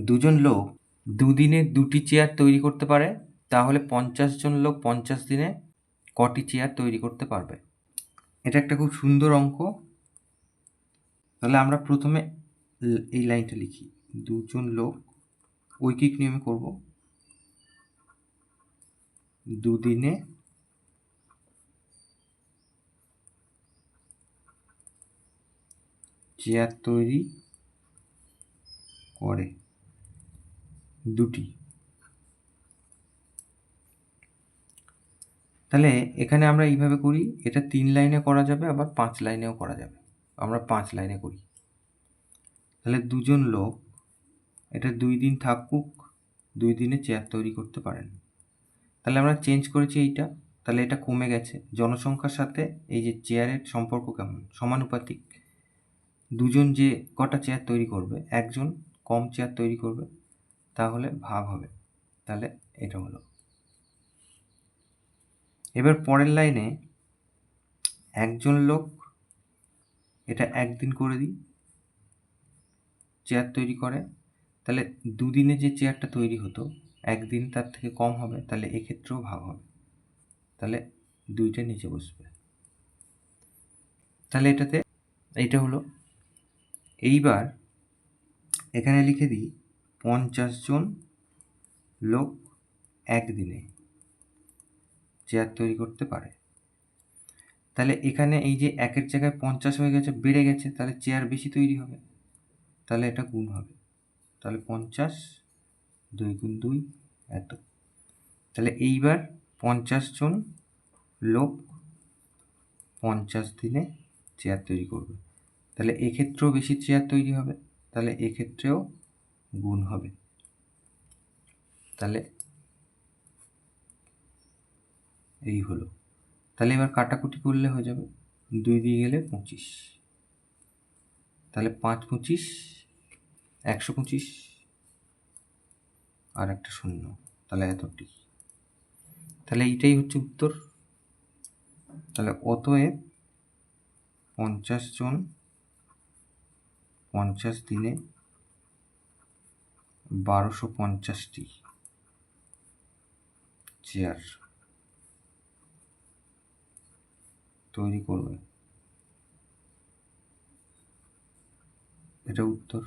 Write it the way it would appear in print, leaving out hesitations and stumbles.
দুজন লোক দুদিনে 2টি চেয়ার তৈরি করতে পারে, তাহলে 50 জন লোক 50 দিনে কটি চেয়ার তৈরি করতে পারবে? এটা একটা খুব সুন্দর অঙ্ক। তাহলে আমরা প্রথমে এই লাইনটা লিখি, দুজন লোক ঐকিক নিয়মে করব, দুদিনে চেয়ার তৈরি করে 2টি। তাহলে এখানে আমরা এইভাবে করি, এটা 3 লাইনে করা যাবে, আবার 5 লাইনেও করা যাবে। আমরা 5 লাইনে করি। তাহলে দুজন লোক, এটা 2 দিন থাকুক, 2 দিনে চেয়ার তৈরি করতে পারেন। তাহলে আমরা চেঞ্জ করেছি এইটা, তাহলে এটা কমে গেছে। জনসংখ্যার সাথে এই যে চেয়ারের সম্পর্ক কেমন, সমানুপাতিক। দুজন যে কটা চেয়ার তৈরি করবে, একজন কম চেয়ার তৈরি করবে, তাহলে ভাগ হবে। তাহলে এটা হলো। এবার পরের লাইনে একজন লোক, এটা 1 দিন করে দিই, চেয়ার তৈরি করে। তাহলে 2 দিনে যে চেয়ারটা তৈরি হতো, 1 দিন তার থেকে কম হবে, তাহলে এক্ষেত্রেও ভাগ হবে। তাহলে 2টা নিচে বসবে। তাহলে এটাতে এইটা হলো। এইবার এখানে লিখে দিই 50 জন লোক 1 দিনে চেয়ার তৈরি করতে পারে। তাহলে এখানে এই যে 1-এর জায়গায় 50 হয়ে গেছে, বেড়ে গেছে, তাহলে চেয়ার বেশি তৈরি হবে, তাহলে এটা গুণ হবে। তাহলে 50, 2 গুণ 2 এত। তাহলে এইবার 50 জন লোক 50 দিনে চেয়ার তৈরি করবে, তাহলে এক্ষেত্রেও বেশি চেয়ার তৈরি হবে, তাহলে এক্ষেত্রেও গুণ হবে। তাহলে এই হলো। তাহলে এবার কাটাকুটি করলে হয়ে যাবে, 2 দিয়ে গেলে 25, তাহলে 5 25 125 আর একটা শূন্য, তাহলে এতটি। তাহলে এইটাই হচ্ছে উত্তর। তাহলে অতএব 50 জন 50 দিনে 1250টি চেয়ার তৈরি করবে, এটা উত্তর।